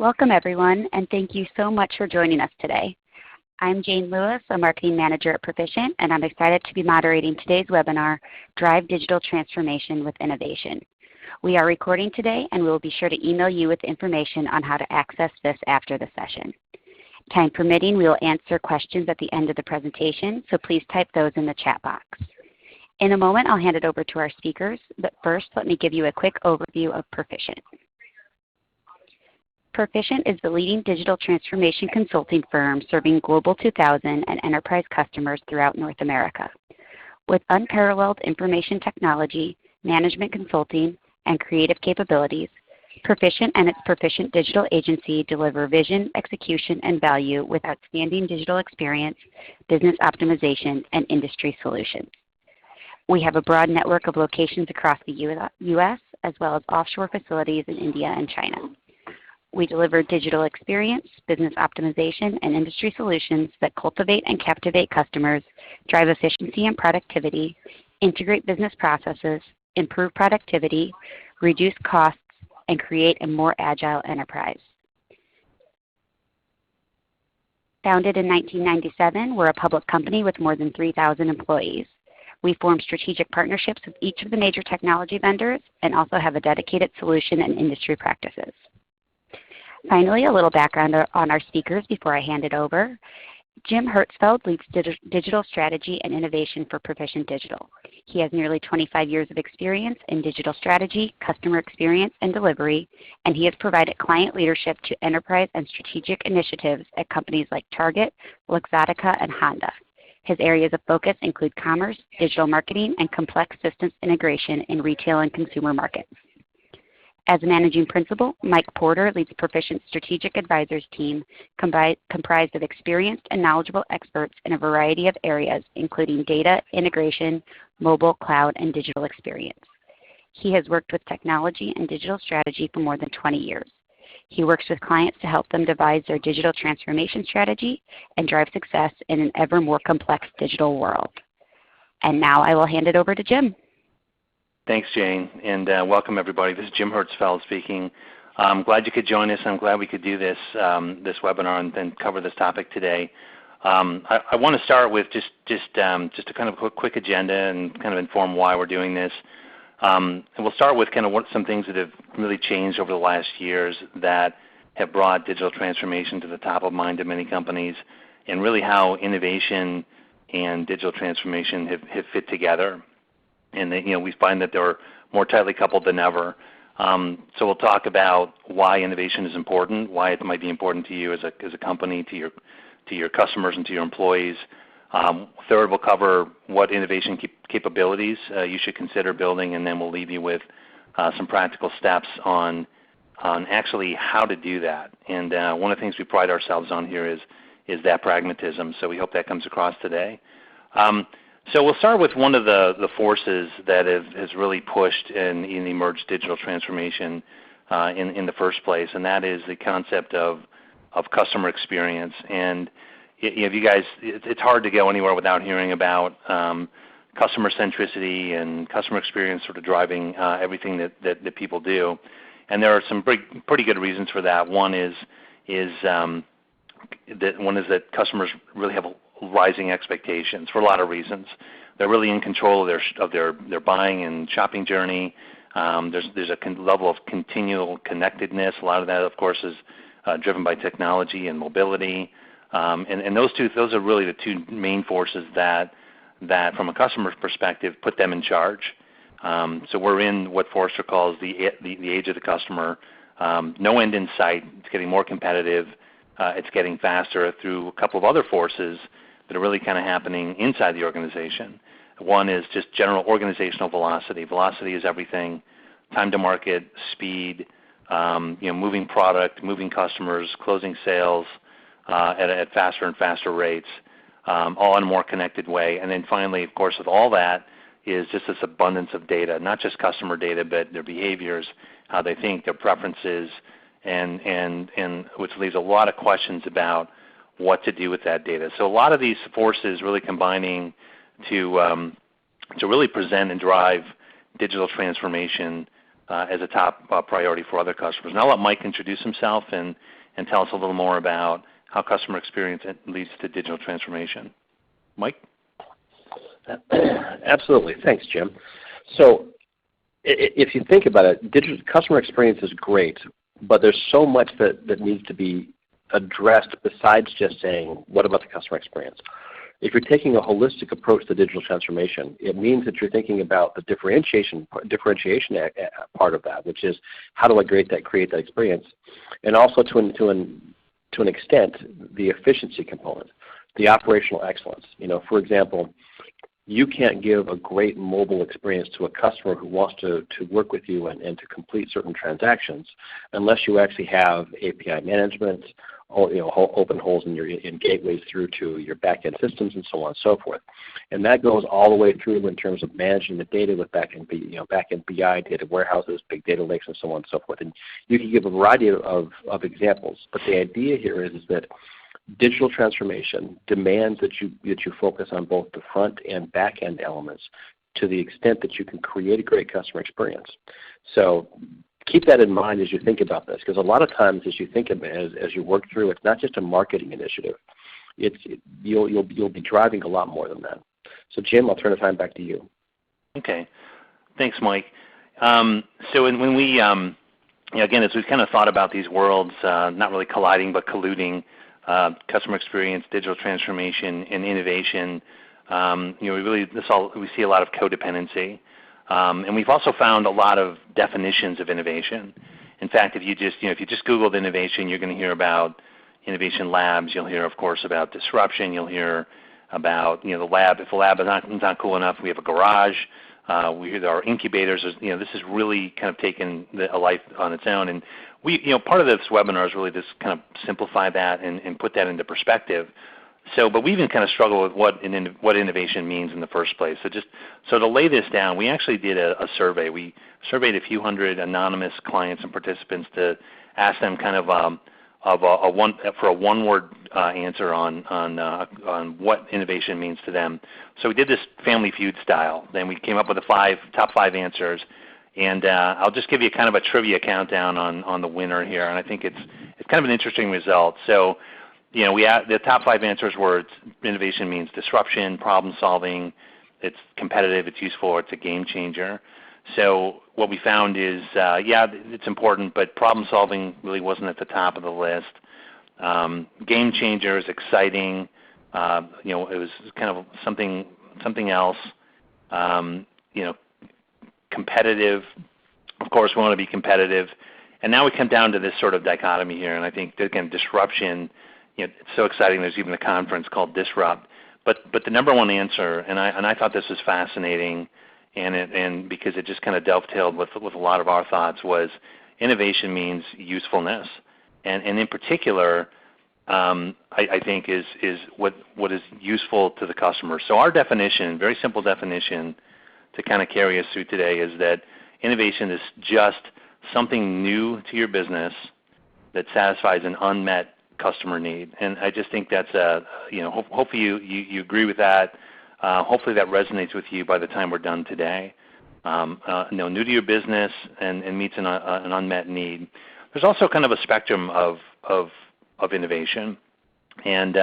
Welcome everyone, and thank you so much for joining us today. I'm Jane Lewis, a Marketing Manager at Perficient, and I'm excited to be moderating today's webinar, Drive Digital Transformation with Innovation. We are recording today, and we will be sure to email you with information on how to access this after the session. Time permitting, we will answer questions at the end of the presentation, so please type those in the chat box. In a moment, I'll hand it over to our speakers, but first let me give you a quick overview of Perficient. Perficient is the leading digital transformation consulting firm serving Global 2000 and enterprise customers throughout North America. With unparalleled information technology, management consulting, and creative capabilities, Perficient and its Perficient Digital Agency deliver vision, execution, and value with outstanding digital experience, business optimization, and industry solutions. We have a broad network of locations across the U.S. as well as offshore facilities in India and China. We deliver digital experience, business optimization, and industry solutions that cultivate and captivate customers, drive efficiency and productivity, integrate business processes, improve productivity, reduce costs, and create a more agile enterprise. Founded in 1997, we're a public company with more than 3,000 employees. We form strategic partnerships with each of the major technology vendors and also have a dedicated solution and industry practices. Finally, a little background on our speakers before I hand it over. Jim Hertzfeld leads digital strategy and innovation for Perficient Digital. He has nearly 25 years of experience in digital strategy, customer experience, and delivery, and he has provided client leadership to enterprise and strategic initiatives at companies like Target, Luxottica, and Honda. His areas of focus include commerce, digital marketing, and complex systems integration in retail and consumer markets. As a managing principal, Mike Porter leads Perficient's strategic advisors team comprised of experienced and knowledgeable experts in a variety of areas, including data, integration, mobile, cloud, and digital experience. He has worked with technology and digital strategy for more than 20 years. He works with clients to help them devise their digital transformation strategy and drive success in an ever more complex digital world. And now I will hand it over to Jim. Thanks, Jane, and welcome everybody. This is Jim Hertzfeld speaking. I'm glad you could join us. I'm glad we could do this webinar and cover this topic today. I want to start with just a kind of quick agenda and kind of inform why we're doing this. And we'll start with kind of some things that have really changed over the last years that have brought digital transformation to the top of mind of many companies, and really how innovation and digital transformation have fit together. And we find that they're more tightly coupled than ever. So we'll talk about why innovation is important, why it might be important to you as a company, to your customers, and to your employees. Third, we'll cover what innovation capabilities you should consider building, and then we'll leave you with some practical steps on actually how to do that. And one of the things we pride ourselves on here is that pragmatism. So we hope that comes across today. So we'll start with one of the forces that has really pushed and emerged digital transformation in the first place, and that is the concept of customer experience. And you guys, it's hard to go anywhere without hearing about customer centricity and customer experience sort of driving everything that people do. And there are some pretty good reasons for that. One is that customers really have rising expectations for a lot of reasons. They're really in control of their buying and shopping journey. There's a level of continual connectedness. A lot of that, of course, is driven by technology and mobility. And those are really the two main forces that from a customer's perspective put them in charge. So we're in what Forrester calls the age of the customer. No end in sight. It's getting more competitive. It's getting faster through a couple of other forces that are really kind of happening inside the organization. One is just general organizational velocity. Velocity is everything. Time to market, speed, moving product, moving customers, closing sales at faster and faster rates, all in a more connected way. And then finally, of course, with all that is just this abundance of data, not just customer data, but their behaviors, how they think, their preferences, and which leaves a lot of questions about what to do with that data. So a lot of these forces really combining to really present and drive digital transformation as a top priority for other customers. And I'll let Mike introduce himself and tell us a little more about how customer experience leads to digital transformation. Mike? Absolutely. Thanks, Jim. So if you think about it, digital customer experience is great, but there's so much that needs to be addressed besides just saying, what about the customer experience? If you're taking a holistic approach to digital transformation, it means that you're thinking about the differentiation part of that, which is how do I create that experience, and also to an extent the efficiency component, the operational excellence. For example, you can't give a great mobile experience to a customer who wants to work with you and to complete certain transactions unless you actually have API management, open holes in gateways through to your back-end systems and so on and so forth. And that goes all the way through in terms of managing the data with back-end BI, data warehouses, big data lakes, and so on and so forth. And you can give a variety of examples, but the idea here is that digital transformation demands that you focus on both the front and back end elements to the extent that you can create a great customer experience. So keep that in mind as you think about this, because a lot of times as you think of it, as you work through, it's not just a marketing initiative. You'll be driving a lot more than that. So Jim, I'll turn the time back to you. Okay, thanks, Mike. So when we again, as we've kind of thought about these worlds, not really colliding but colluding. Customer experience, digital transformation, and innovation. We see a lot of codependency, and we've also found a lot of definitions of innovation. In fact, if you just Googled innovation, you're going to hear about innovation labs. You'll hear, of course, about disruption. You'll hear about the lab. If a lab is not cool enough, we have a garage. We hear our incubators. This has really kind of taken a life on its own, and part of this webinar is really just kind of simplify that and put that into perspective. But we even kind of struggle with what innovation means in the first place. So to lay this down, we actually did a survey. We surveyed a few hundred anonymous clients and participants to ask them kind of for a one-word answer on what innovation means to them. So we did this Family Feud style. Then we came up with the top five answers. And I'll just give you kind of a trivia countdown on the winner here, and I think it's kind of an interesting result. So, the top five answers were innovation means disruption, problem solving, it's competitive, it's useful, or it's a game changer. So what we found is, it's important, but problem solving really wasn't at the top of the list. Game changer is exciting. It was kind of something else. Competitive, of course, we want to be competitive. And now we come down to this sort of dichotomy here, and I think, again, disruption, it's so exciting. There's even a conference called Disrupt. But the number one answer, and I thought this was fascinating, and because it just kind of dovetailed with a lot of our thoughts, was innovation means usefulness. And in particular, I think is what is useful to the customer. So our definition, very simple definition, to kind of carry us through today is that innovation is just something new to your business that satisfies an unmet customer need. And I just think that's hopefully you agree with that. Hopefully that resonates with you by the time we're done today. New to your business and meets an unmet need. There's also kind of a spectrum of innovation, and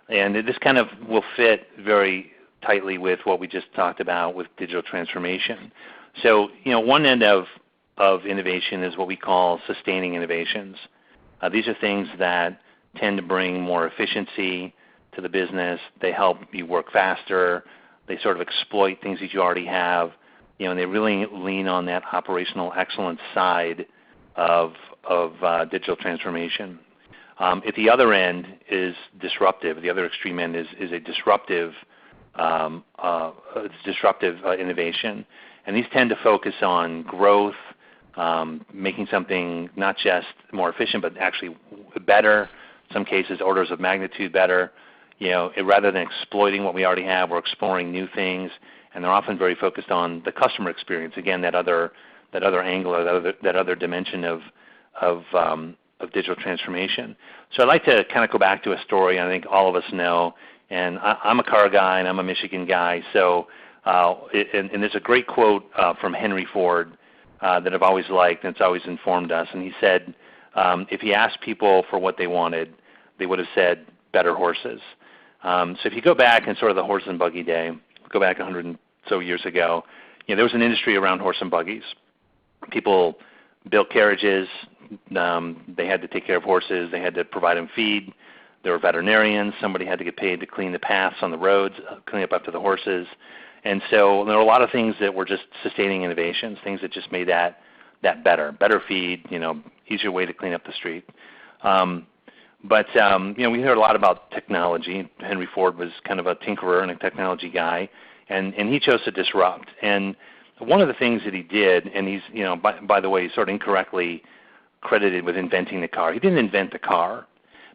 this kind of will fit very tightly with what we just talked about with digital transformation. So, one end of innovation is what we call sustaining innovations. These are things that tend to bring more efficiency to the business. They help you work faster. They sort of exploit things that you already have. And they really lean on that operational excellence side of digital transformation. At the other end is disruptive. The other extreme end is a disruptive innovation, and these tend to focus on growth, making something not just more efficient, but actually better. In some cases, orders of magnitude better. Rather than exploiting what we already have, we're exploring new things, and they're often very focused on the customer experience. Again, that other angle or that other dimension of digital transformation. So I'd like to kind of go back to a story I think all of us know. And I'm a car guy, and I'm a Michigan guy. So, and there's a great quote from Henry Ford that I've always liked, and it's always informed us. And he said, if he asked people for what they wanted, they would have said better horses. So if you go back in sort of the horse and buggy day, go back 100 and so years ago, there was an industry around horse and buggies. People built carriages. They had to take care of horses. They had to provide them feed. There were veterinarians. Somebody had to get paid to clean the paths on the roads, clean up after the horses. And so there were a lot of things that were just sustaining innovations, things that just made that better. Better feed, easier way to clean up the street. But we heard a lot about technology. Henry Ford was kind of a tinkerer and a technology guy, and he chose to disrupt. And one of the things that he did, and he's, by the way, he's sort of incorrectly credited with inventing the car. He didn't invent the car,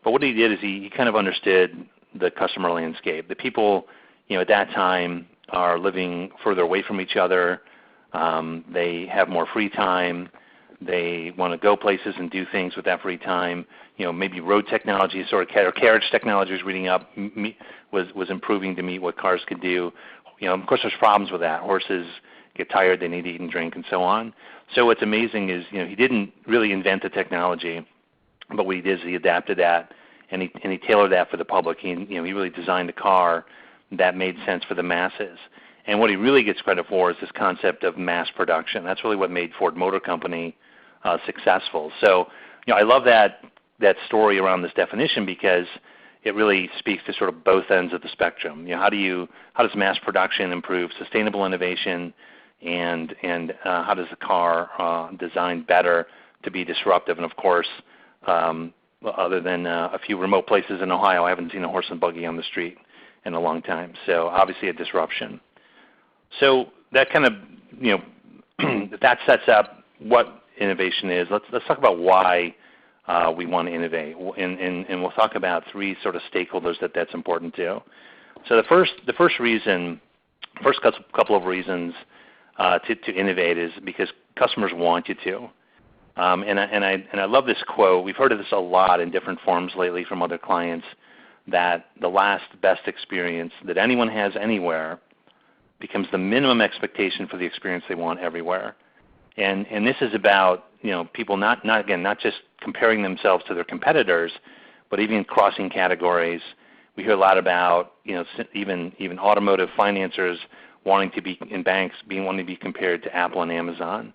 but what he did is he kind of understood the customer landscape. The people, at that time are living further away from each other. They have more free time. They want to go places and do things with that free time. Maybe road technology or carriage technology was reading up, was improving to meet what cars could do. Of course, there's problems with that. Horses get tired, they need to eat and drink, and so on. So what's amazing is, he didn't really invent the technology, but what he did is he adapted that, and he tailored that for the public. He really designed a car that made sense for the masses. And what he really gets credit for is this concept of mass production. That's really what made Ford Motor Company successful. So, I love that story around this definition because it really speaks to sort of both ends of the spectrum. How does mass production improve sustainable innovation, and how does the car design better to be disruptive? And of course, other than a few remote places in Ohio, I haven't seen a horse and buggy on the street in a long time. So obviously a disruption. So that kind of, that sets up what innovation is. Let's talk about why we want to innovate, and we'll talk about three sort of stakeholders that's important to. So the first couple of reasons to innovate is because customers want you to. And I love this quote. We've heard of this a lot in different forms lately from other clients, that the last best experience that anyone has anywhere becomes the minimum expectation for the experience they want everywhere. And this is about people not just comparing themselves to their competitors, but even crossing categories. We hear a lot about even automotive financiers wanting to be in banks wanting to be compared to Apple and Amazon.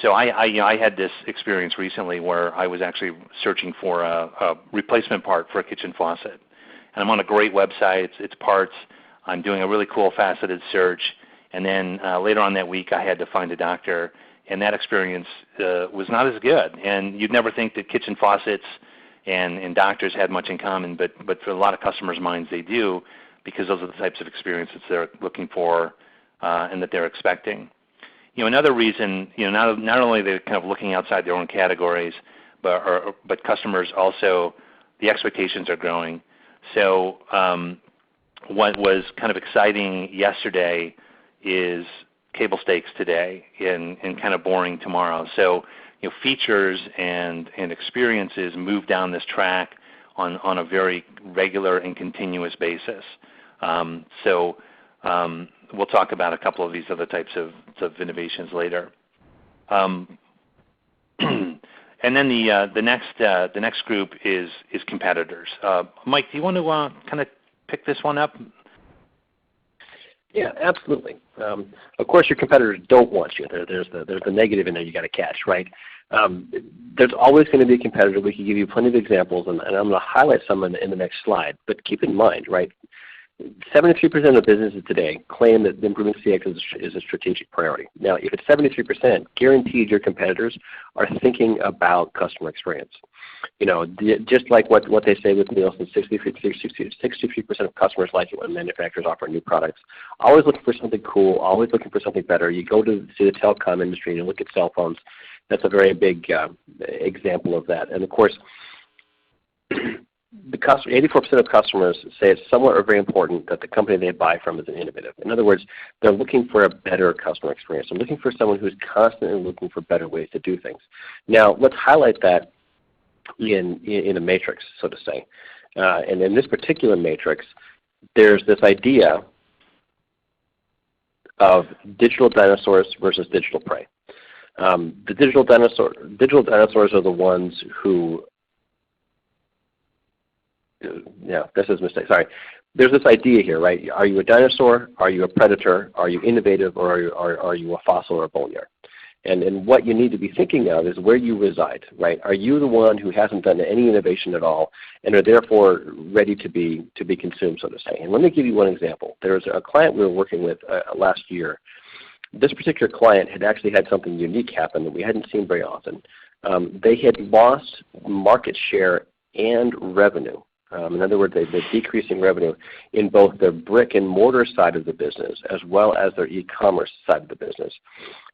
So I had this experience recently where I was actually searching for a replacement part for a kitchen faucet, and I'm on a great website. It's parts. I'm doing a really cool faceted search, and then later on that week I had to find a doctor, and that experience was not as good. And you'd never think that kitchen faucets and doctors had much in common, but for a lot of customers' minds they do, because those are the types of experiences they're looking for and that they're expecting. Another reason, not only they're kind of looking outside their own categories, but customers also, the expectations are growing. So what was kind of exciting yesterday is table stakes today and kind of boring tomorrow. So features and experiences move down this track on a very regular and continuous basis. We'll talk about a couple of these other types of innovations later. And then the next group is competitors. Mike, do you want to kind of pick this one up? Yeah, absolutely. Of course, your competitors don't want you. There's the negative in there you got to catch, right? There's always going to be a competitor. We can give you plenty of examples, and I'm going to highlight some in the next slide. But keep in mind, right, 73% of businesses today claim that improving CX is a strategic priority. Now, if it's 73%, guaranteed your competitors are thinking about customer experience. Just like what they say with Nielsen, 63% of customers like it when manufacturers offer new products. Always looking for something cool, always looking for something better. You go to the telecom industry and you look at cell phones. That's a very big example of that. And of course, 84% of customers say it's somewhat or very important that the company they buy from is innovative. In other words, they're looking for a better customer experience. They're looking for someone who's constantly looking for better ways to do things. Now, let's highlight that in a matrix, so to say. And in this particular matrix, there's this idea of digital dinosaurs versus digital prey. The digital dinosaurs are the ones who, this is a mistake, sorry. There's this idea here, right? Are you a dinosaur? Are you a predator? Are you innovative? Or are you a fossil or a boneyard? And what you need to be thinking of is where you reside, right? Are you the one who hasn't done any innovation at all and are therefore ready to be consumed, so to say? And let me give you one example. There's a client we were working with last year. This particular client had actually had something unique happen that we hadn't seen very often. They had lost market share and revenue. In other words, they're decreasing revenue in both their brick and mortar side of the business as well as their e-commerce side of the business.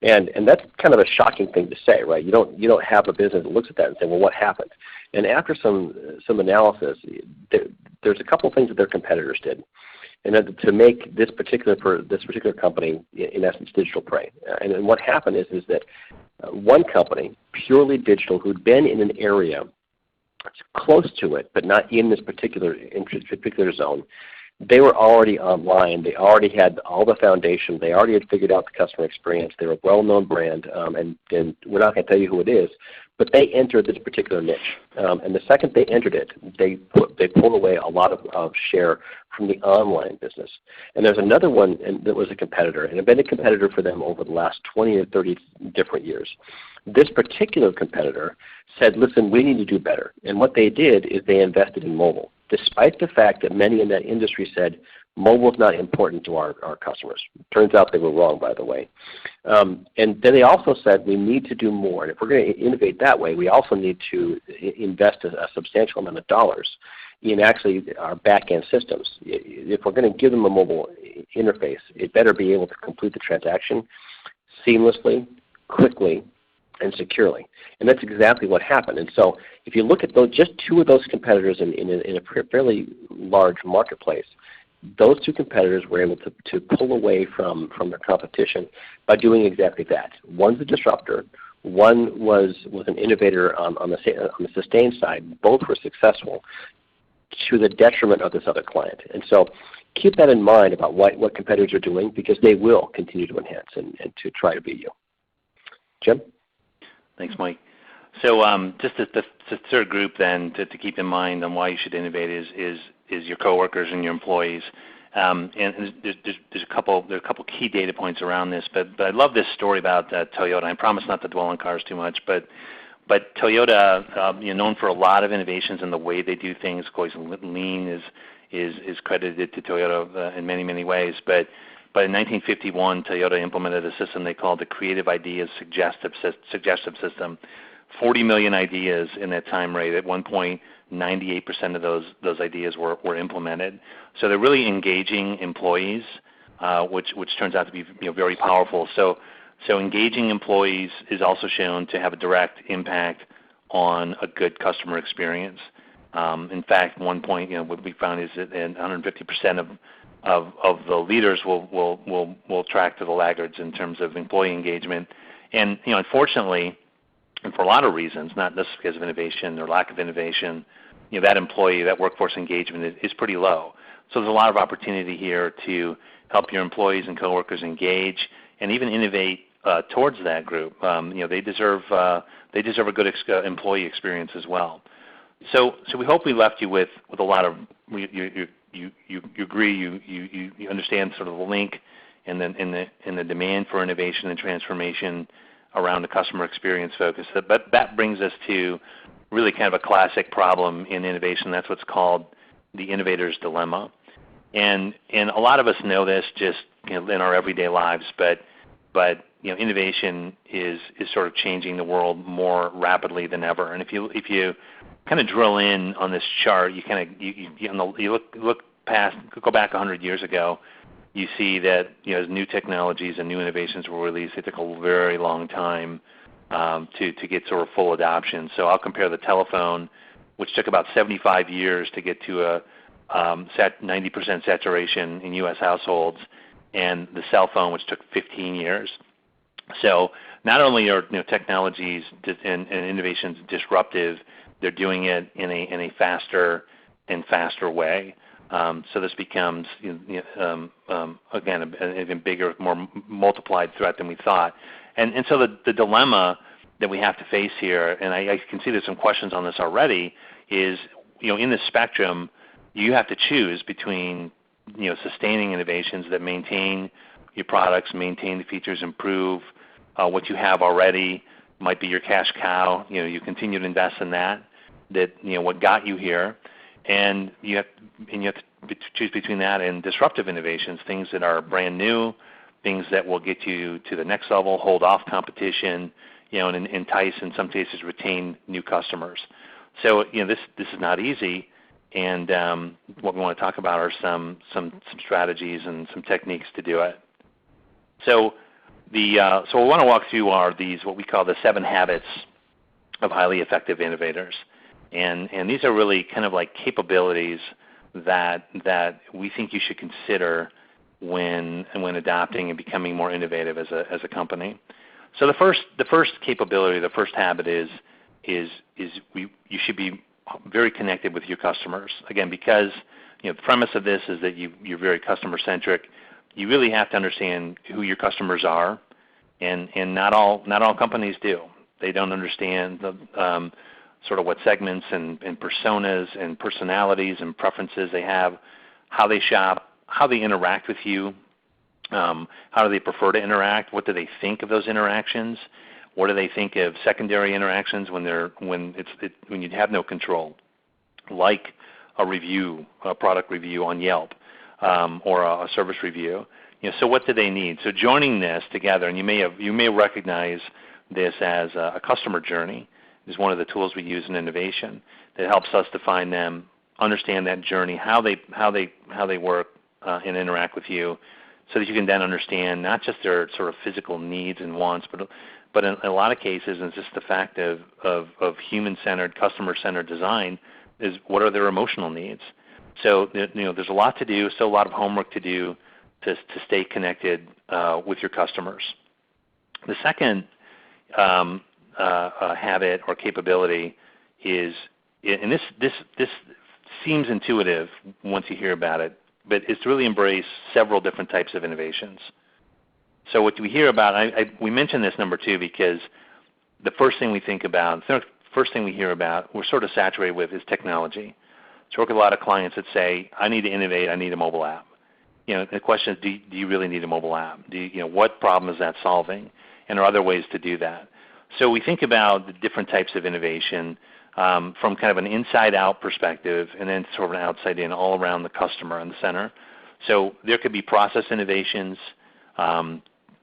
And that's kind of a shocking thing to say, right? You don't have a business that looks at that and say, well, what happened? And after some analysis, there's a couple of things that their competitors did. And to make this particular company, in essence, digital prey. And what happened is that one company, purely digital, who'd been in an area close to it, but not in this particular zone, they were already online. They already had all the foundation. They already had figured out the customer experience. They're a well-known brand, and we're not going to tell you who it is, but they entered this particular niche. And the second they entered it, they pulled away a lot of share from the online business. And there's another one that was a competitor, and had been a competitor for them over the last 20 or 30 different years. This particular competitor said, listen, we need to do better. And what they did is they invested in mobile, despite the fact that many in that industry said mobile is not important to our customers. Turns out they were wrong, by the way. And then they also said we need to do more. And if we're going to innovate that way, we also need to invest a substantial amount of dollars in actually our back-end systems. If we're going to give them a mobile interface, it better be able to complete the transaction seamlessly, quickly, and securely. And that's exactly what happened. And so if you look at just two of those competitors in a fairly large marketplace, those two competitors were able to pull away from their competition by doing exactly that. One's a disruptor. One was an innovator on the sustained side. Both were successful to the detriment of this other client. And so keep that in mind about what competitors are doing, because they will continue to enhance and to try to beat you. Jim? Thanks, Mike. So just the third group then to keep in mind on why you should innovate is your coworkers and your employees. And there are a couple key data points around this, but I love this story about Toyota. I promise not to dwell on cars too much, but Toyota, known for a lot of innovations in the way they do things. Of course, lean is credited to Toyota in many, many ways. But in 1951, Toyota implemented a system they called the Creative Ideas Suggestive System. 40 million ideas in that time rate. At one point, 98% of those ideas were implemented. So they're really engaging employees, which turns out to be very powerful. So engaging employees is also shown to have a direct impact on a good customer experience. In fact, one point what we found is that 150% of the leaders will track to the laggards in terms of employee engagement. And unfortunately, and for a lot of reasons, not just because of innovation or lack of innovation, that workforce engagement is pretty low. So there's a lot of opportunity here to help your employees and coworkers engage and even innovate towards that group. They deserve a good employee experience as well. So we hope we left you with a lot of you agree, you understand sort of the link and the demand for innovation and transformation around the customer experience focus. But that brings us to really kind of a classic problem in innovation. That's what's called the Innovators Dilemma. And a lot of us know this just in our everyday lives, but innovation is sort of changing the world more rapidly than ever. And if you kind of drill in on this chart, you go back 100 years ago, you see that as new technologies and new innovations were released, it took a very long time to get sort of full adoption. So I'll compare the telephone, which took about 75 years to get to a 90% saturation in U.S. households, and the cell phone, which took 15 years. So not only are technologies and innovations disruptive, they're doing it in a faster and faster way. So this becomes, again, an even bigger, more multiplied threat than we thought. And so the dilemma that we have to face here, and I can see there's some questions on this already, is in the spectrum, you have to choose between sustaining innovations that maintain your products, maintain the features, improve what you have already, might be your cash cow. You continue to invest in that what got you here, and you have to choose between that and disruptive innovations, things that are brand new, things that will get you to the next level, hold off competition, and entice, in some cases, retain new customers. So this is not easy, and what we want to talk about are some strategies and some techniques to do it. So what we want to walk through are these, what we call the 7 habits of highly effective innovators. And these are really kind of like capabilities that we think you should consider when adopting and becoming more innovative as a company. So the first capability, the first habit is you should be very connected with your customers. Again, because the premise of this is that you're very customer centric. You really have to understand who your customers are, and not all companies do. They don't understand the sort of what segments and personas and personalities and preferences they have, how they shop, how they interact with you, how do they prefer to interact, what do they think of those interactions, what do they think of secondary interactions when you have no control, like a product review on Yelp or a service review. So what do they need? So joining this together, and you may recognize this as a customer journey, is one of the tools we use in innovation that helps us define them, understand that journey, how they work and interact with you, so that you can then understand not just their sort of physical needs and wants, but in a lot of cases, it's just the fact of human-centered, customer-centered design is what are their emotional needs. So there's a lot to do, still a lot of homework to do to stay connected with your customers. The second habit or capability is, and this seems intuitive once you hear about it, but it's to really embrace several different types of innovations. So what we hear about, we mentioned this number 2 because the first thing we think about, the first thing we hear about, we're sort of saturated with is technology. So I work with a lot of clients that say, I need to innovate, I need a mobile app. The question is, do you really need a mobile app? What problem is that solving? And are there other ways to do that? So we think about the different types of innovation from kind of an inside-out perspective and then sort of an outside-in, all around the customer in the center. So there could be process innovations,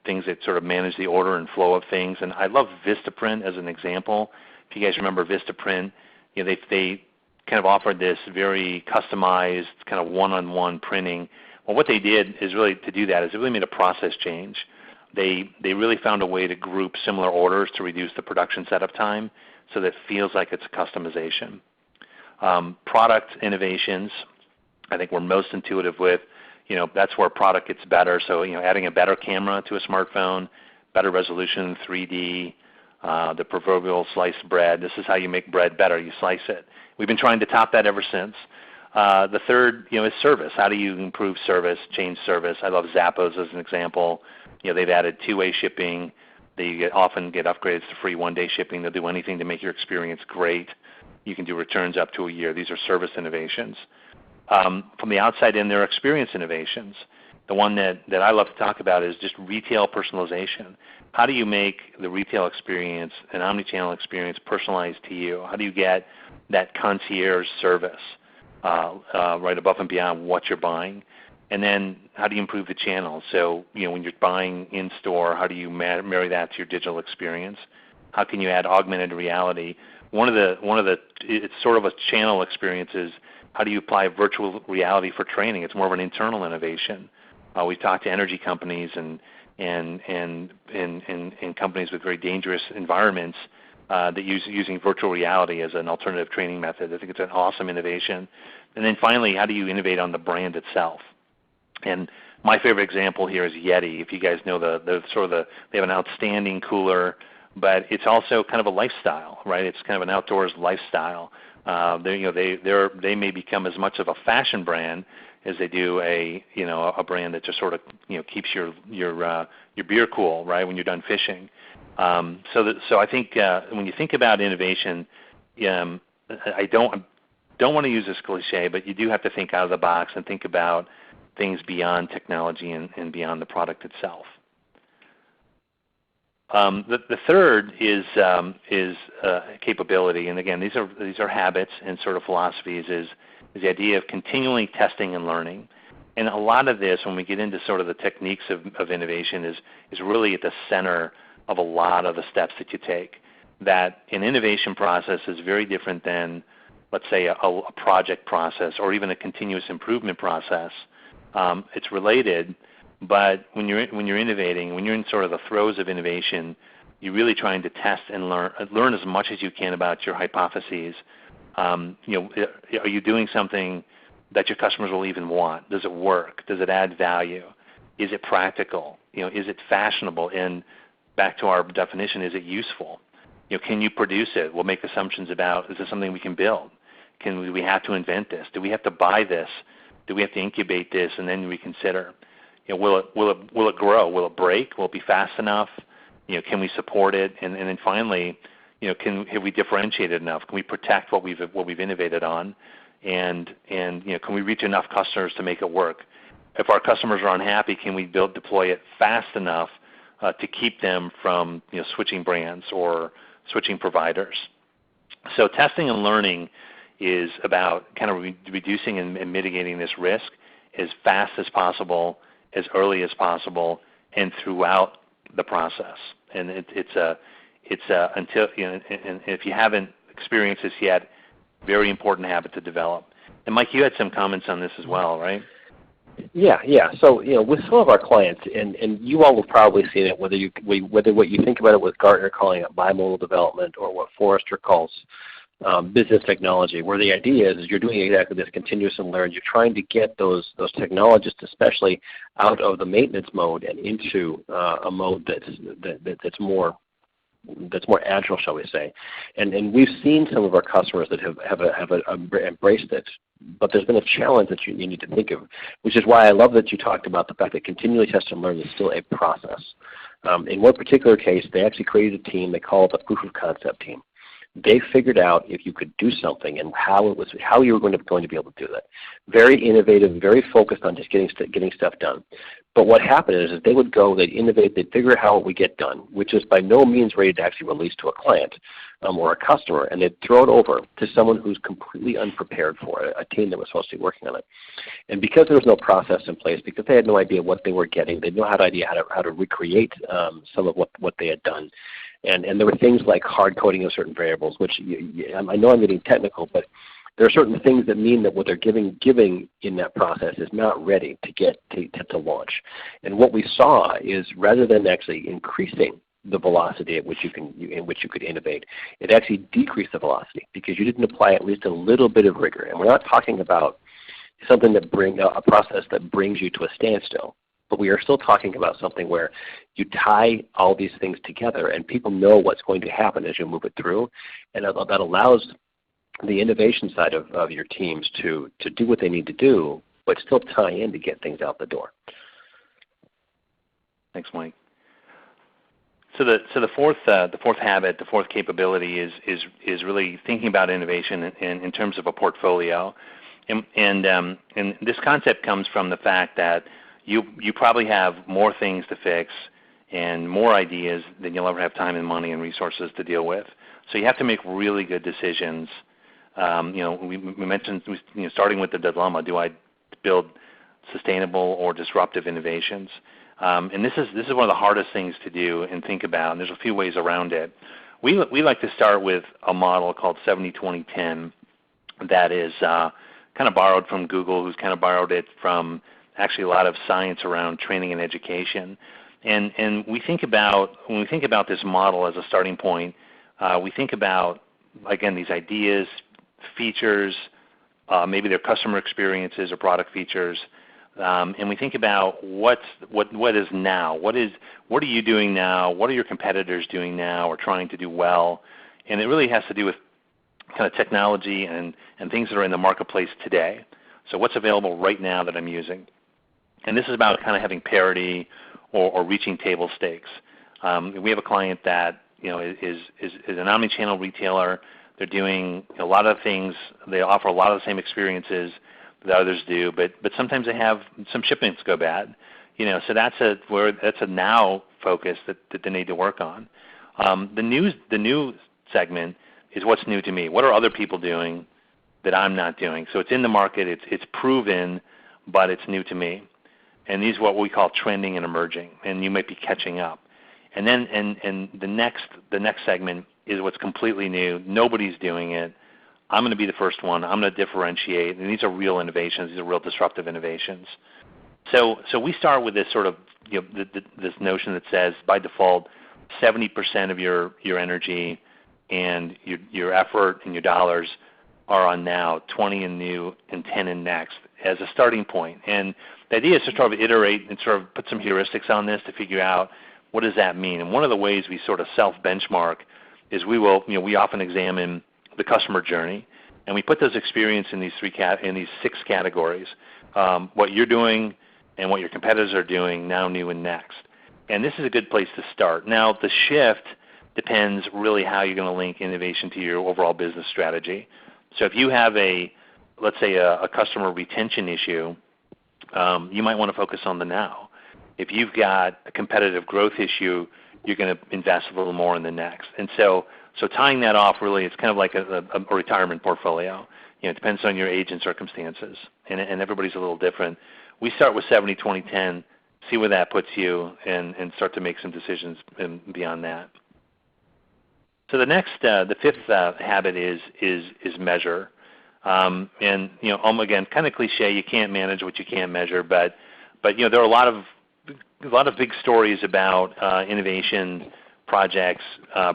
things that sort of manage the order and flow of things. And I love Vistaprint as an example. If you guys remember Vistaprint, they kind of offered this very customized kind of one-on-one printing. Well, what they did is really to do that is they really made a process change. They really found a way to group similar orders to reduce the production setup time so that it feels like it's a customization. Product innovations, I think we're most intuitive with. That's where product gets better. So adding a better camera to a smartphone, better resolution, 3D, the proverbial sliced bread. This is how you make bread better. You slice it. We've been trying to top that ever since. The third, is service. How do you improve service, change service? I love Zappos as an example. They've added 2-way shipping. They often get upgrades to free 1-day shipping. They'll do anything to make your experience great. You can do returns up to a year. These are service innovations. From the outside in, there are experience innovations. The one that I love to talk about is just retail personalization. How do you make the retail experience, an omnichannel experience, personalized to you? How do you get that concierge service right above and beyond what you're buying? And then how do you improve the channel? So when you're buying in-store, how do you marry that to your digital experience? How can you add augmented reality? One of the it's sort of a channel experience is how do you apply virtual reality for training? It's more of an internal innovation. We've talked to energy companies and companies with very dangerous environments that using virtual reality as an alternative training method. I think it's an awesome innovation. And then finally, how do you innovate on the brand itself? And my favorite example here is Yeti. If you guys know they have an outstanding cooler. but it's also kind of a lifestyle, right? It's kind of an outdoors lifestyle. They may become as much of a fashion brand as they do a brand that just sort of keeps your beer cool, right, when you're done fishing. So I think when you think about innovation, I don't want to use this cliche, but you do have to think out of the box and think about things beyond technology and beyond the product itself. The third is capability, and again, these are habits and sort of philosophies. Is the idea of continually testing and learning, and a lot of this, when we get into sort of the techniques of innovation, is really at the center of a lot of the steps that you take. That an innovation process is very different than, let's say, a project process or even a continuous improvement process. It's related. But when you're innovating, when you're in sort of the throes of innovation, you're really trying to test and learn as much as you can about your hypotheses. Are you doing something that your customers will even want? Does it work? Does it add value? Is it practical? Is it fashionable? And back to our definition, is it useful? Can you produce it? We'll make assumptions about, is this something we can build? Do we have to invent this? Do we have to buy this? Do we have to incubate this and then reconsider? Will it grow? Will it break? Will it be fast enough? Can we support it? And then finally, have we differentiated enough? Can we protect what we've innovated on? And can we reach enough customers to make it work? If our customers are unhappy, can we deploy it fast enough to keep them from switching brands or switching providers? So testing and learning is about kind of reducing and mitigating this risk as fast as possible, as early as possible, and throughout the process. And until and if you haven't experienced this yet, very important habit to develop. And Mike, you had some comments on this as well, right? Yeah. So with some of our clients, and you all have probably seen it, whether what you think about it with Gartner calling it bimodal development or what Forrester calls business technology, where the idea is you're doing exactly this, continuous and learn. You're trying to get those technologists, especially out of the maintenance mode and into a mode that's more agile, shall we say. And we've seen some of our customers that have embraced it, but there's been a challenge that you need to think of, which is why I love that you talked about the fact that continually test and learn is still a process. In one particular case, they actually created a team. They call it the proof of concept team. They figured out if you could do something and how you were going to be able to do that. Very innovative, very focused on just getting stuff done. But what happened is they would go, they'd innovate, they'd figure out how it would get done, which is by no means ready to actually release to a client or a customer, and they'd throw it over to someone who's completely unprepared for it, a team that was supposed to be working on it. And because there was no process in place, because they had no idea what they were getting, they had no idea how to recreate some of what they had done. And there were things like hard coding of certain variables, which I know I'm getting technical, but there are certain things that mean that what they're giving in that process is not ready to get to launch. And what we saw is rather than actually increasing the velocity at which you could innovate, it actually decreased the velocity because you didn't apply at least a little bit of rigor. And we're not talking about something that a process that brings you to a standstill. But we are still talking about something where you tie all these things together and people know what's going to happen as you move it through. And that allows the innovation side of your teams to do what they need to do, but still tie in to get things out the door. Thanks, Mike. So the fourth habit, the fourth capability is really thinking about innovation in terms of a portfolio. And this concept comes from the fact that you probably have more things to fix and more ideas than you'll ever have time and money and resources to deal with. So you have to make really good decisions. We mentioned starting with the dilemma: do I build sustainable or disruptive innovations? And this is one of the hardest things to do and think about. And there's a few ways around it. We like to start with a model called 70-20-10 that is kind of borrowed from Google, who's kind of borrowed it from actually a lot of science around training and education. And when we think about this model as a starting point, we think about, again, these ideas, features, maybe their customer experiences or product features, and we think about what is now. What are you doing now? What are your competitors doing now or trying to do well? And it really has to do with kind of technology and things that are in the marketplace today. So what's available right now that I'm using? And this is about kind of having parity or reaching table stakes. We have a client that is an omni-channel retailer. They're doing a lot of things. They offer a lot of the same experiences that others do, but sometimes they have some shipments go bad. So that's a now focus that they need to work on. The new segment is what's new to me. What are other people doing that I'm not doing? So it's in the market. It's proven, but it's new to me. And these are what we call trending and emerging, and you might be catching up. And then and the next segment is what's completely new. Nobody's doing it. I'm going to be the first one. I'm going to differentiate, and these are real innovations. These are real disruptive innovations. So we start with this sort of this notion that says by default, 70% of your energy and your effort and your dollars are on now, 20 in new, and 10 in next as a starting point. And the idea is to sort of iterate and sort of put some heuristics on this to figure out what does that mean. And one of the ways we sort of self-benchmark is we often examine the customer journey, and we put those experience in these 6 categories: what you're doing and what your competitors are doing now, new, and next. And this is a good place to start. Now, the shift depends really how you're going to link innovation to your overall business strategy. So if you have let's say a customer retention issue, you might want to focus on the now. If you've got a competitive growth issue, you're going to invest a little more in the next. And so tying that off really, it's kind of like a retirement portfolio. It depends on your age and circumstances, and everybody's a little different. We start with 70, 20, 10, see where that puts you, and start to make some decisions beyond that. So the fifth habit is measure. And again, kind of cliche. You can't manage what you can't measure, but there are a lot of big stories about innovation projects,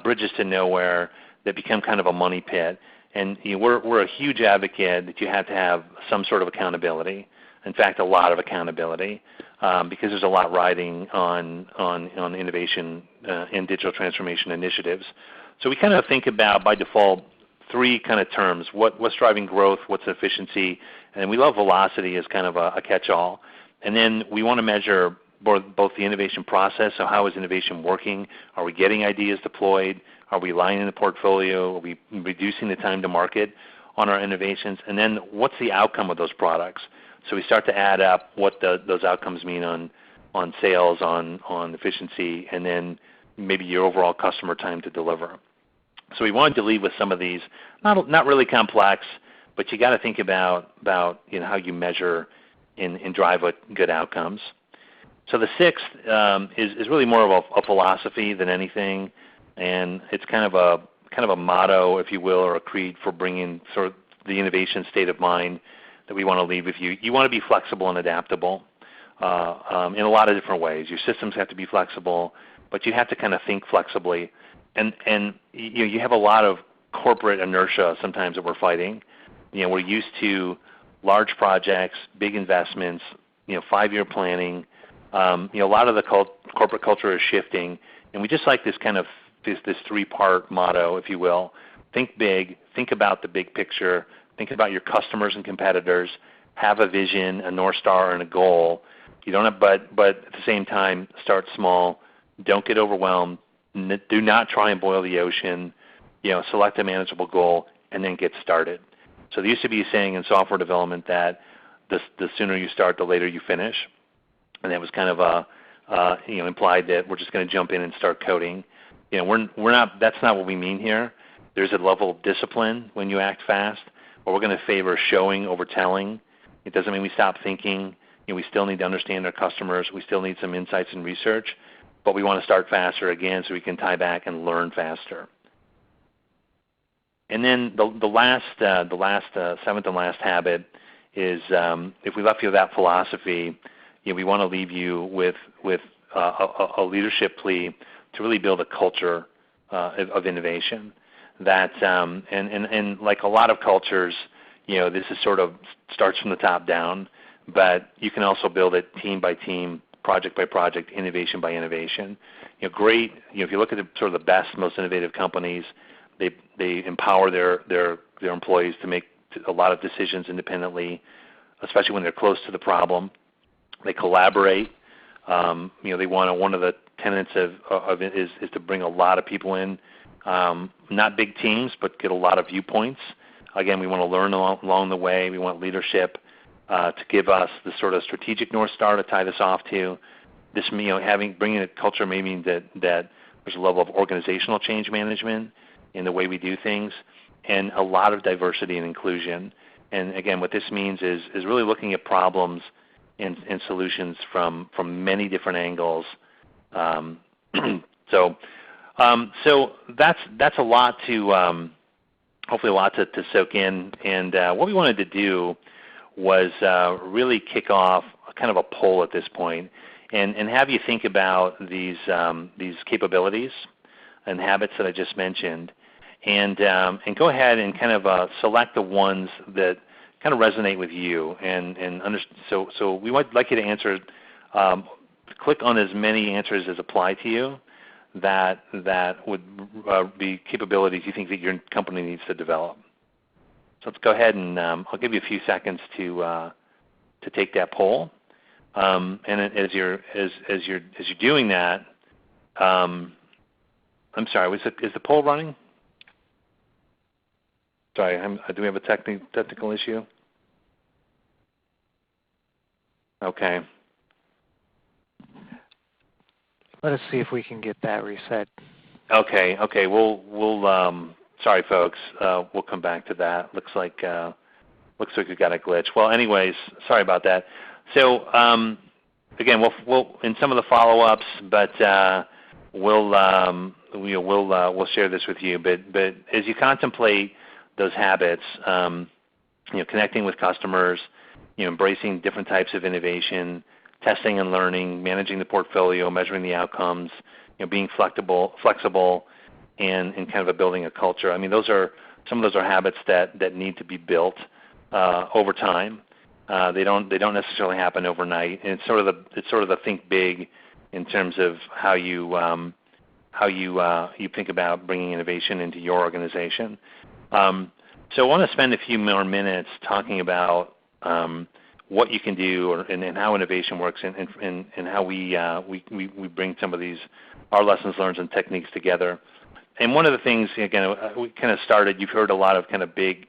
bridges to nowhere that become kind of a money pit. And we're a huge advocate that you have to have some sort of accountability. In fact, a lot of accountability, because there's a lot riding on innovation and digital transformation initiatives. So we kind of think about, by default, 3 kind of terms: what's driving growth, what's efficiency, and we love velocity as kind of a catch-all. And then we want to measure both the innovation process. So how is innovation working? Are we getting ideas deployed? Are we aligning the portfolio? Are we reducing the time to market on our innovations? And then what's the outcome of those products? So we start to add up what those outcomes mean on sales, on efficiency, and then maybe your overall customer time to deliver. So we wanted to leave with some of these, not really complex, but you got to think about how you measure and drive good outcomes. So the 6th is really more of a philosophy than anything, and it's kind of a motto, if you will, or a creed for bringing sort of the innovation state of mind that we want to leave with you. You want to be flexible and adaptable in a lot of different ways. Your systems have to be flexible, but you have to kind of think flexibly. And you have a lot of corporate inertia sometimes that we're fighting. We're used to large projects, big investments, 5-year planning. A lot of the corporate culture is shifting, and we just like this kind of this 3-part motto, if you will. Think big. Think about the big picture. Think about your customers and competitors. Have a vision, a North Star, and a goal. You don't have, but at the same time, start small. Don't get overwhelmed. Do not try and boil the ocean. Select a manageable goal and then get started. So there used to be a saying in software development that the sooner you start, the later you finish, and that was kind of implied that we're just going to jump in and start coding. We're not. That's not what we mean here. There's a level of discipline when you act fast, but we're going to favor showing over telling. It doesn't mean we stop thinking. We still need to understand our customers. We still need some insights and research, but we want to start faster again so we can tie back and learn faster. And then the 7th and last habit is if we left you with that philosophy, we want to leave you with a leadership plea to really build a culture of innovation. That and like a lot of cultures, this is sort of starts from the top down. but you can also build it team by team, project by project, innovation by innovation. Great. If you look at sort of the best, most innovative companies, they empower their employees to make a lot of decisions independently, especially when they're close to the problem. They collaborate. They want one of the tenets of it is to bring a lot of people in, not big teams, but get a lot of viewpoints. Again, we want to learn along the way. We want leadership to give us the sort of strategic North Star to tie this off to. This, bringing a culture may mean that there's a level of organizational change management in the way we do things, and a lot of diversity and inclusion. And again, what this means is really looking at problems and solutions from many different angles. So that's a lot to hopefully a lot to soak in. And what we wanted to do was really kick off kind of a poll at this point, and have you think about these capabilities and habits that I just mentioned, and go ahead and kind of select the ones that kind of resonate with you. So we would like you to answer, click on as many answers as apply to you that would be capabilities you think that your company needs to develop. So let's go ahead and I'll give you a few seconds to take that poll. And as you're doing that, I'm sorry, is the poll running? Sorry, do we have a technical issue? Okay. Let us see if we can get that reset. Okay. We'll sorry, folks. We'll come back to that. Looks like we got a glitch. Well, anyways, sorry about that. So again, we'll in some of the follow-ups, but we'll share this with you. But as you contemplate those habits, connecting with customers, embracing different types of innovation, testing and learning, managing the portfolio, measuring the outcomes, being flexible, and kind of building a culture. I mean, some of those are habits that need to be built over time. They don't necessarily happen overnight. And it's sort of the think big in terms of how you think about bringing innovation into your organization. So I want to spend a few more minutes talking about what you can do and how innovation works and how we bring some of our lessons learned and techniques together. And one of the things, again, we kind of started, you've heard a lot of kind of big,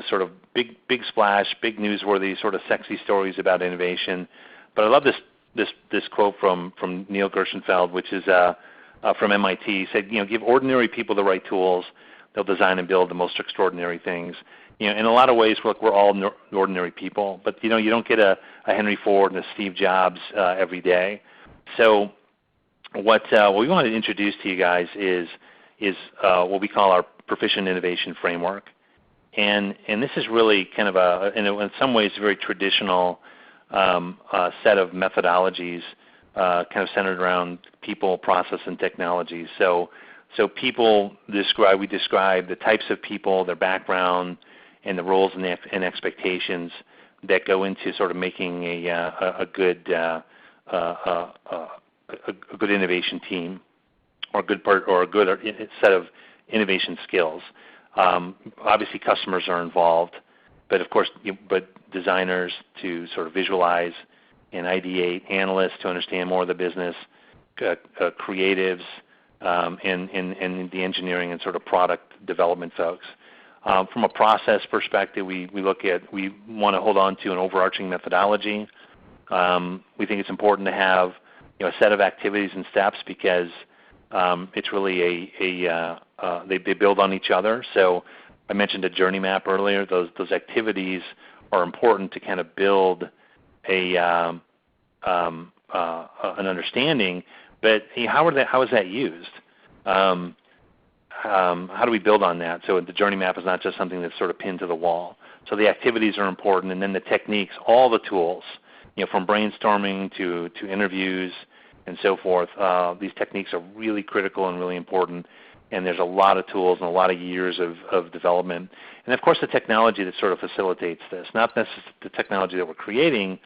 sort of big splash, big newsworthy, sort of sexy stories about innovation. But I love this quote from Neil Gershenfeld, which is from MIT. He said, give ordinary people the right tools, they'll design and build the most extraordinary things. In a lot of ways, look, we're all ordinary people, but you don't get a Henry Ford and a Steve Jobs every day. So what we wanted to introduce to you guys is what we call our Proficient Innovation Framework. And this is really kind of in some ways, a very traditional set of methodologies kind of centered around people, process, and technology. So we describe the types of people, their background, and the roles and expectations that go into sort of making a good innovation team, or a good set of innovation skills. Obviously, customers are involved, but of course, designers to sort of visualize and ideate, analysts to understand more of the business, creatives, and the engineering and sort of product development folks. From a process perspective, we want to hold on to an overarching methodology. We think it's important to have a set of activities and steps because it's really they build on each other. So I mentioned a journey map earlier. Those activities are important to kind of build an understanding. But how is that used? How do we build on that? So the journey map is not just something that's sort of pinned to the wall. So the activities are important, and then the techniques, all the tools, from brainstorming to interviews and so forth. These techniques are really critical and really important. and there's a lot of tools and a lot of years of development. And of course the technology that sort of facilitates this, not necessarily the technology that we're creating,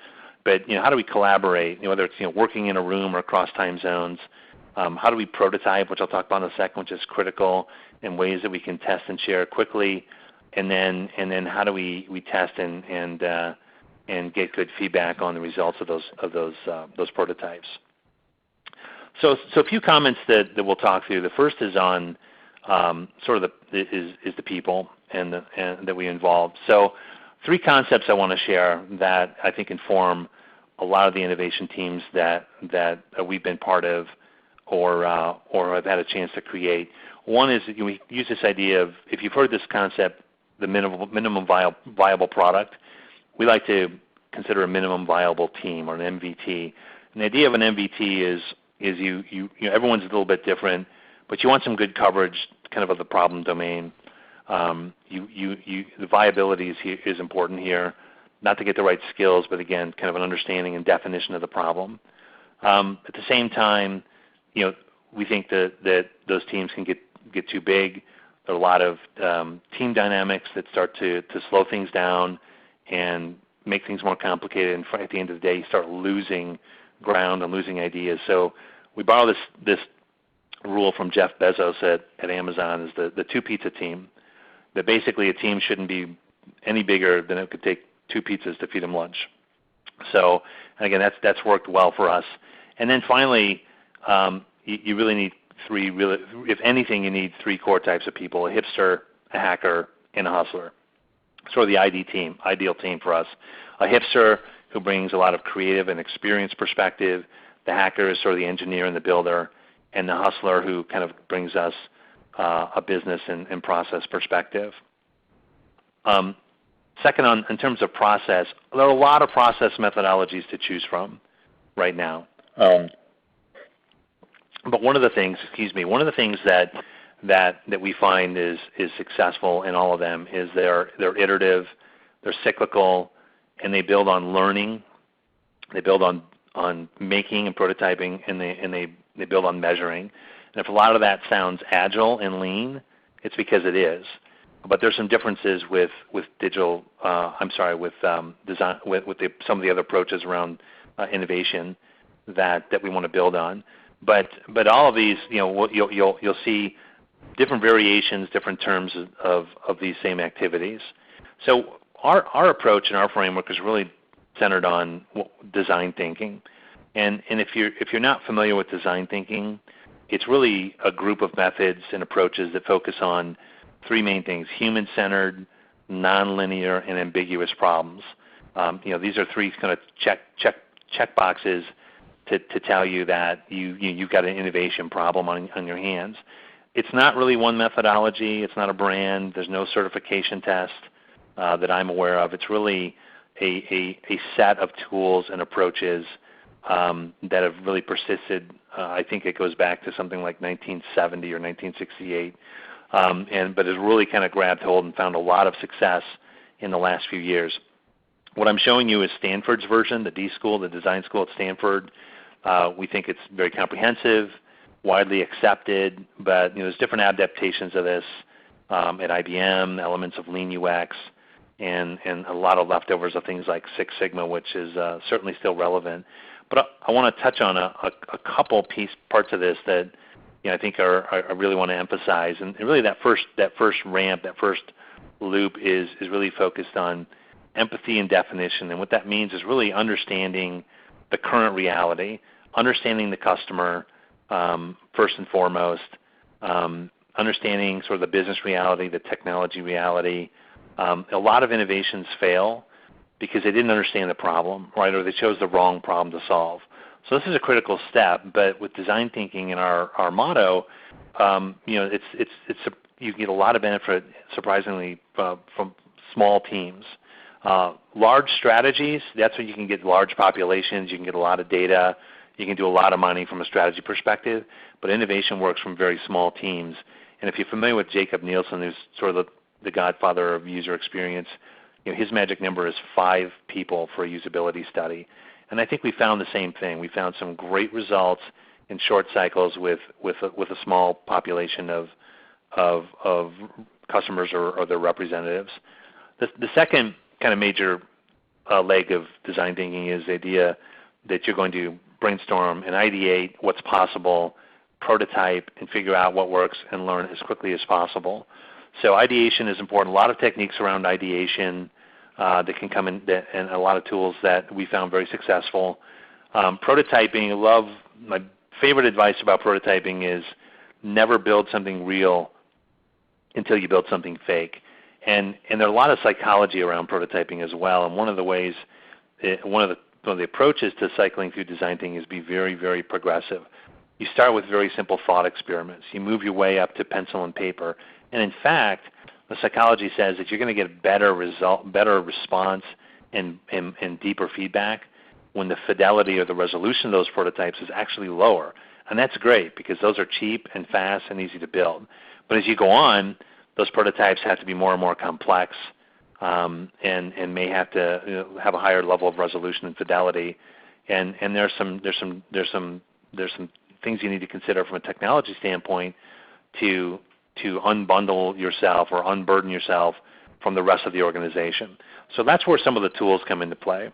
but how do we collaborate, whether it's working in a room or across time zones. How do we prototype, which I'll talk about in a second, which is critical, in ways that we can test and share quickly, and then how do we test and get good feedback on the results of those prototypes. So a few comments that we'll talk through. The first is on sort of the people and that we involve. So 3 concepts I want to share that I think inform a lot of the innovation teams that we've been part of or have had a chance to create. One is that we use this idea of, if you've heard this concept, the minimum viable product, we like to consider a minimum viable team, or an MVT. And the idea of an MVT is everyone's a little bit different, but you want some good coverage kind of the problem domain. The viability is important here, not to get the right skills, but again, kind of an understanding and definition of the problem. At the same time, we think that those teams can get too big. There are a lot of team dynamics that start to slow things down and make things more complicated, and at the end of the day, you start losing ground and losing ideas. So we borrow this rule from Jeff Bezos at Amazon, is the 2-pizza team, that basically a team shouldn't be any bigger than it could take 2 pizzas to feed them lunch. So, and again, that's worked well for us. And then finally, you really need 3, if anything, you need 3 core types of people: a hipster, a hacker, and a hustler. Sort of the ideal team for us. A hipster who brings a lot of creative and experience perspective. The hacker is sort of the engineer and the builder, and the hustler who kind of brings us a business and process perspective. Second, in terms of process, there are a lot of process methodologies to choose from right now. But one of the things that we find is successful in all of them is they're iterative, they're cyclical, and they build on learning. They build on making and prototyping, and they build on measuring. And if a lot of that sounds agile and lean, it's because it is. But there's some differences with design, with some of the other approaches around innovation that we want to build on. But all of these, you'll see different variations, different terms of these same activities. So our approach and our framework is really centered on design thinking. And if you're not familiar with design thinking, it's really a group of methods and approaches that focus on 3 main things: human-centered, nonlinear, and ambiguous problems. These are 3 kind of check boxes to tell you that you've got an innovation problem on your hands. It's not really one methodology. It's not a brand. There's no certification test that I'm aware of. It's really a set of tools and approaches that have really persisted. I think it goes back to something like 1970 or 1968, but has really kind of grabbed hold and found a lot of success in the last few years. What I'm showing you is Stanford's version, the D School, the design school at Stanford. We think it's very comprehensive, widely accepted, but there's different adaptations of this at IBM, elements of Lean UX, and a lot of leftovers of things like Six Sigma, which is certainly still relevant. But I want to touch on a couple parts of this that I think I really want to emphasize. And really that first ramp, that first loop is really focused on empathy and definition. And what that means is really understanding the current reality, understanding the customer first and foremost, understanding sort of the business reality, the technology reality. A lot of innovations fail because they didn't understand the problem, right, or they chose the wrong problem to solve. So this is a critical step. But with design thinking and our motto, you get a lot of benefit, surprisingly, from small teams. Large strategies, that's when you can get large populations, you can get a lot of data, you can do a lot of mining from a strategy perspective. But innovation works from very small teams. And if you're familiar with Jacob Nielsen, who's sort of the godfather of user experience, his magic number is 5 people for a usability study. And I think we found the same thing. We found some great results in short cycles with a small population of of customers or their representatives. The second kind of major leg of design thinking is the idea that you're going to brainstorm and ideate what's possible, prototype, and figure out what works and learn as quickly as possible. So ideation is important. A lot of techniques around ideation that can come in, and a lot of tools that we found very successful. Prototyping, my favorite advice about prototyping is never build something real until you build something fake. And there are a lot of psychology around prototyping as well. And one of the approaches to cycling through design thinking is be very, very progressive. You start with very simple thought experiments. You move your way up to pencil and paper. And in fact, the psychology says that you're going to get better response and deeper feedback when the fidelity or the resolution of those prototypes is actually lower. And that's great because those are cheap and fast and easy to build. But as you go on, those prototypes have to be more and more complex and may have to have a higher level of resolution and fidelity. And there's some things you need to consider from a technology standpoint to unbundle yourself or unburden yourself from the rest of the organization. So that's where some of the tools come into play.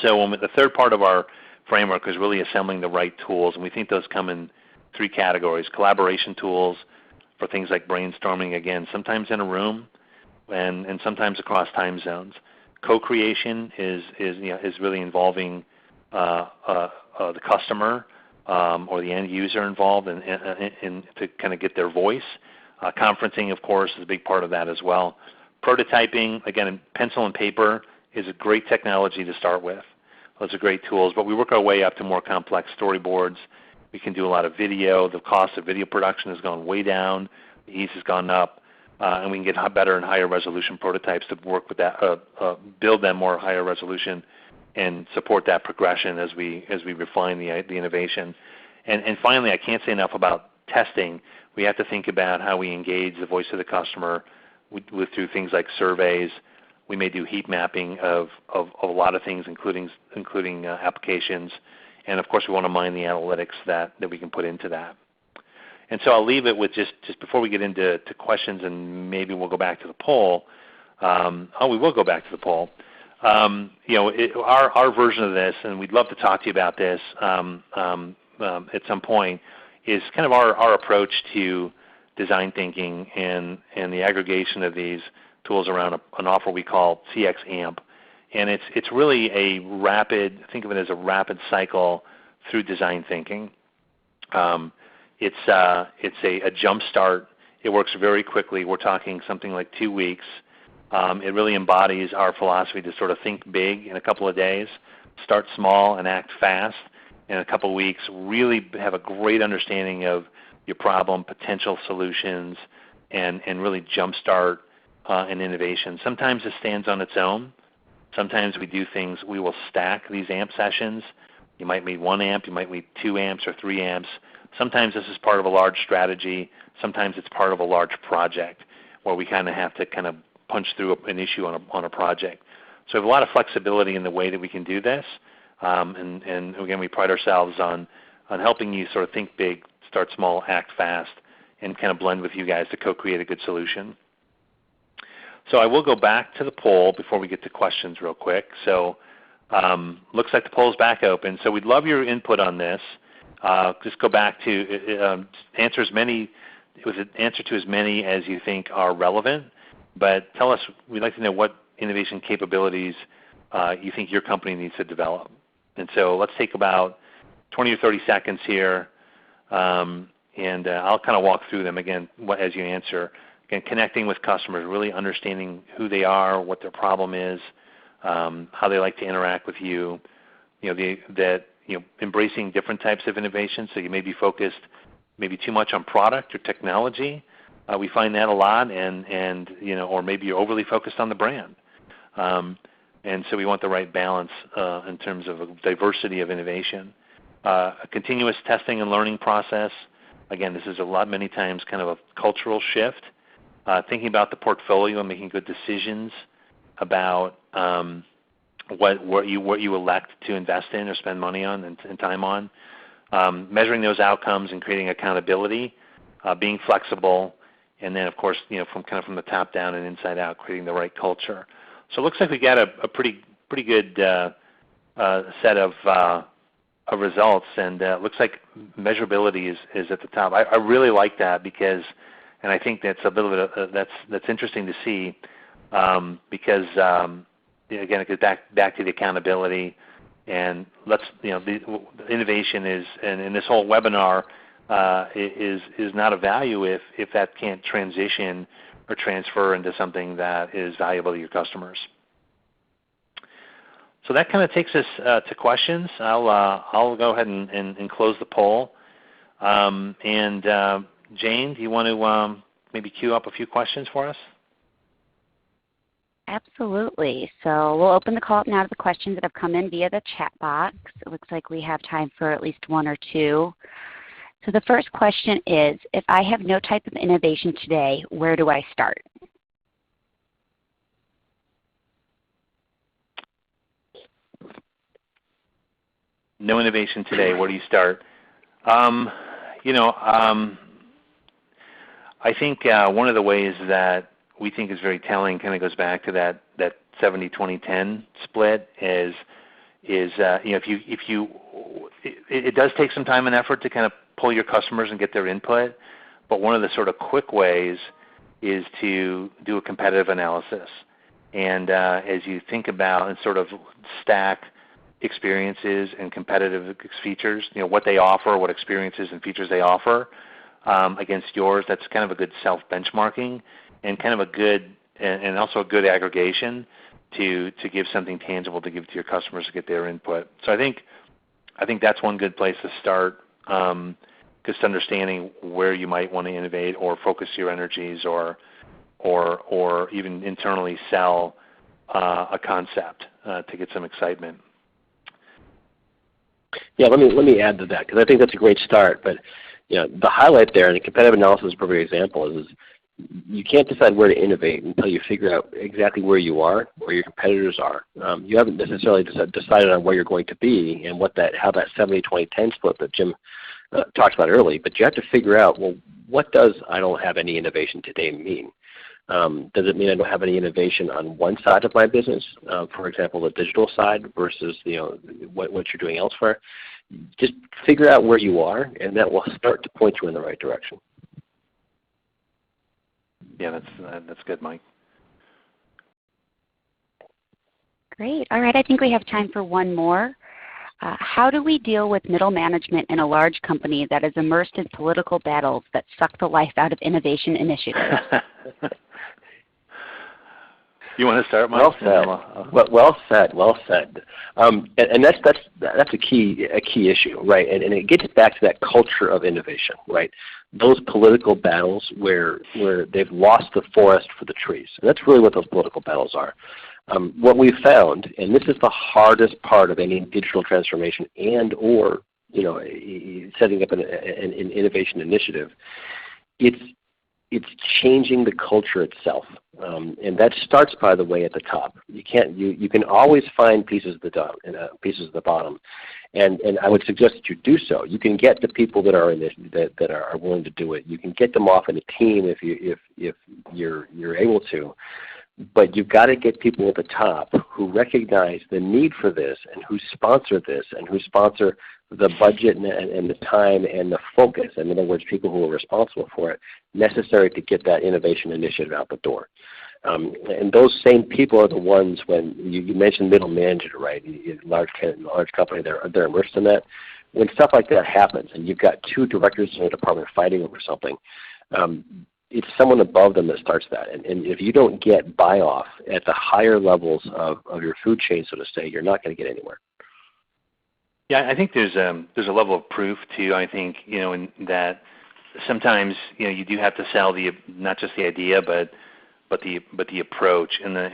So the third part of our framework is really assembling the right tools, and we think those come in three categories: collaboration tools for things like brainstorming, again, sometimes in a room and sometimes across time zones. Co-creation is really involving the customer or the end user involved in to kind of get their voice. Conferencing, of course, is a big part of that as well. Prototyping, again, pencil and paper is a great technology to start with. Those are great tools, but we work our way up to more complex storyboards. We can do a lot of video. The cost of video production has gone way down. The ease has gone up, and we can get better and higher resolution prototypes to work with that, build them more higher resolution, and support that progression as we refine the innovation. And finally, I can't say enough about testing. We have to think about how we engage the voice of the customer through things like surveys. We may do heat mapping of a lot of things, including applications. And of course, we want to mine the analytics that we can put into that. And so I'll leave it with just before we get into questions, and maybe we'll go back to the poll. We will go back to the poll. Our version of this, and we'd love to talk to you about this at some point, is kind of our approach to design thinking and the aggregation of these tools around an offer we call CX AMP. And it's really think of it as a rapid cycle through design thinking. It's a jump start. It works very quickly. We're talking something like 2 weeks. It really embodies our philosophy to sort of think big in a couple of days, start small and act fast. In a couple of weeks, really have a great understanding of your problem, potential solutions, and really jumpstart an innovation. Sometimes it stands on its own. Sometimes we do things, we will stack these AMP sessions. You might need 1 AMP, you might need 2 AMPs or 3 AMPs. Sometimes this is part of a large strategy. Sometimes it's part of a large project where we kind of have to kind of punch through an issue on a project. So we have a lot of flexibility in the way that we can do this. And again, we pride ourselves on helping you sort of think big, start small, act fast, and kind of blend with you guys to co-create a good solution. So I will go back to the poll before we get to questions real quick. So looks like the poll's back open. So we'd love your input on this. Just go back to answer to as many as you think are relevant. But tell us, we'd like to know what innovation capabilities you think your company needs to develop. And so let's take about 20 or 30 seconds here, and I'll kind of walk through them again as you answer. Again, connecting with customers, really understanding who they are, what their problem is, how they like to interact with you. Embracing different types of innovation. So you may be focused maybe too much on product or technology. We find that a lot, or maybe you're overly focused on the brand. And so we want the right balance in terms of a diversity of innovation. A continuous testing and learning process. Again, this is many times kind of a cultural shift. Thinking about the portfolio and making good decisions about what you elect to invest in or spend money on and time on. Measuring those outcomes and creating accountability. Being flexible and then of course from the top down and inside out, creating the right culture. So it looks like we got a pretty good set of results, and it looks like measurability is at the top. I really like that because, and I think that's a little bit that's interesting to see because again it goes back to the accountability, and the innovation is, and in this whole webinar is not of value if that can't transition or transfer into something that is valuable to your customers. So that kind of takes us to questions. I'll go ahead and close the poll. And Jane, do you want to maybe queue up a few questions for us? Absolutely. So we'll open the call up now to the questions that have come in via the chat box. It looks like we have time for at least one or two. So the first question is, if I have no type of innovation today, where do I start? No innovation today, where do you start? I think one of the ways that we think is very telling kind of goes back to that 70-20-10 split is it does take some time and effort to kind of pull your customers and get their input, but one of the sort of quick ways is to do a competitive analysis. And as you think about and sort of stack experiences and competitive features, what they offer, what experiences and features they offer against yours, that's kind of a good self-benchmarking and kind of a good and also a good aggregation to give something tangible to give to your customers to get their input. So I think that's one good place to start, just understanding where you might want to innovate or focus your energies or even internally sell a concept to get some excitement. Yeah, let me add to that because I think that's a great start. But the highlight there, and the competitive analysis is a perfect example, is you can't decide where to innovate until you figure out exactly where you are, where your competitors are. You haven't necessarily decided on where you're going to be and how that 70-20-10 split that Jim talked about earlier. But you have to figure out, well, what does I don't have any innovation today mean? Does it mean I don't have any innovation on one side of my business, for example, the digital side versus what you're doing elsewhere? Just figure out where you are, and that will start to point you in the right direction. Yeah, that's good, Mike. Great. All right, I think we have time for one more. How do we deal with middle management in a large company that is immersed in political battles that suck the life out of innovation initiatives? You want to start, Mike? Well said. And that's a key issue, right? And it gets back to that culture of innovation, right? Those political battles where they've lost the forest for the trees. And that's really what those political battles are. What we've found, and this is the hardest part of any digital transformation or setting up an innovation initiative, it's changing the culture itself, and that starts, by the way, at the top. You can always find pieces of the bottom, and I would suggest that you do so. You can get the people that are in this that are willing to do it. You can get them off in a team if you're able to. But you've got to get people at the top who recognize the need for this and who sponsor this and who sponsor the budget and the time and the focus, in other words, people who are responsible for it, necessary to get that innovation initiative out the door. And those same people are the ones, when you mentioned middle management, right? Large company, they're immersed in that. When stuff like that happens and you've got two directors in a department fighting over something, it's someone above them that starts that. And if you don't get buy-off at the higher levels of your food chain, so to say, you're not going to get anywhere. Yeah, I think there's a level of proof too. I think in that sometimes you do have to sell not just the idea, but the approach, and I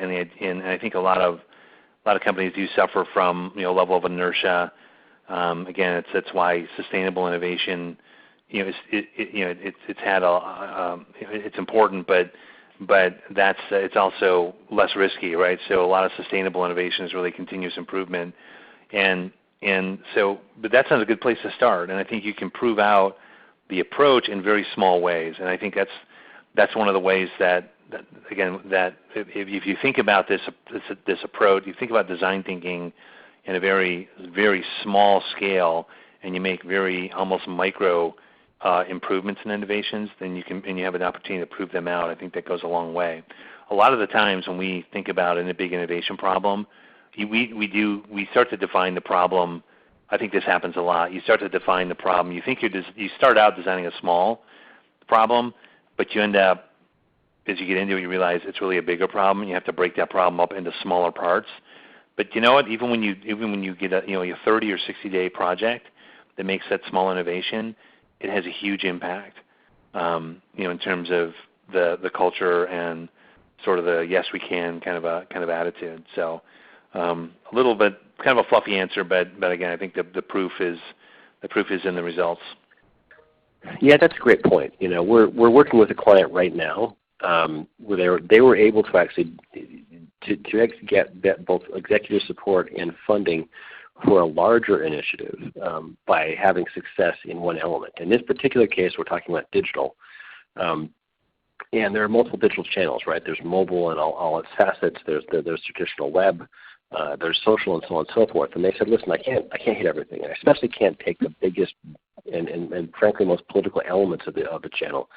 think a lot of companies do suffer from level of inertia. Again, that's why sustainable innovation it's important, but it's also less risky, right? So a lot of sustainable innovation is really continuous improvement, but that's not a good place to start. And I think you can prove out the approach in very small ways, and I think that's one of the ways that if you think about this approach, you think about design thinking in a very, very small scale, and you make very almost micro improvements in innovations, then you have an opportunity to prove them out. I think that goes a long way. A lot of the times when we think about a big innovation problem, we start to define the problem. I think this happens a lot. You start to define the problem. You think you start out designing a small problem, but you end up, as you get into it, you realize it's really a bigger problem. You have to break that problem up into smaller parts. But you know what? Even when you get a 30 or 60-day project that makes that small innovation, it has a huge impact. In terms of the culture and sort of the yes we can kind of attitude. So a little bit kind of a fluffy answer, but again, I think the proof is in the results. Yeah, that's a great point. We're working with a client right now where they were able to actually to get both executive support and funding for a larger initiative by having success in one element. In this particular case, we're talking about digital. And there are multiple digital channels, right? There's mobile and all its facets. There's traditional web. There's social and so on and so forth. And they said, listen, I can't hit everything. I especially can't take the biggest and frankly most political elements of the channel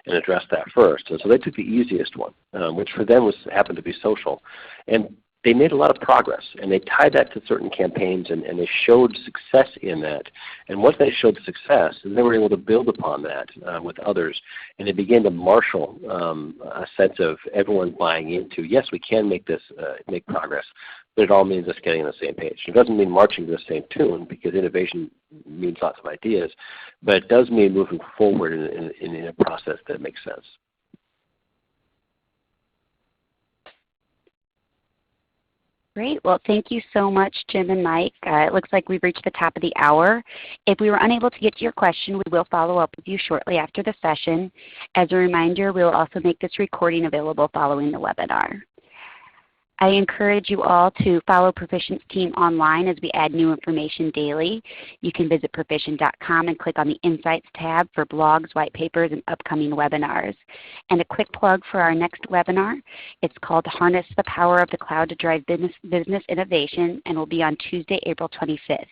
and address that first. And so they took the easiest one, which for them happened to be social. And they made a lot of progress, and they tied that to certain campaigns, and they showed success in that. And once they showed success, then they were able to build upon that with others, and they began to marshal a sense of everyone buying into, yes, we can make progress, but it all means us getting on the same page. It doesn't mean marching to the same tune, because innovation means lots of ideas, but it does mean moving forward in a process that makes sense. Great. Well, thank you so much, Jim and Mike. It looks like we've reached the top of the hour. If we were unable to get to your question, we will follow up with you shortly after the session. As a reminder, we will also make this recording available following the webinar. I encourage you all to follow Perficient's team online as we add new information daily. You can visit Perficient.com and click on the Insights tab for blogs, white papers, and upcoming webinars. And a quick plug for our next webinar. It's called Harness the Power of the Cloud to Drive Business Innovation, and will be on Tuesday, April 25th.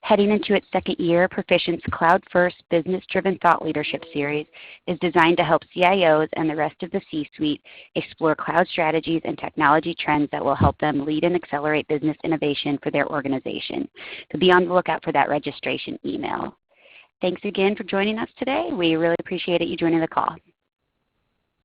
Heading into its second year, Perficient's Cloud-First Business-Driven Thought Leadership Series is designed to help CIOs and the rest of the C-suite explore cloud strategies and technology trends that will help them lead and accelerate business innovation for their organization. So be on the lookout for that registration email. Thanks again for joining us today. We really appreciate you joining the call.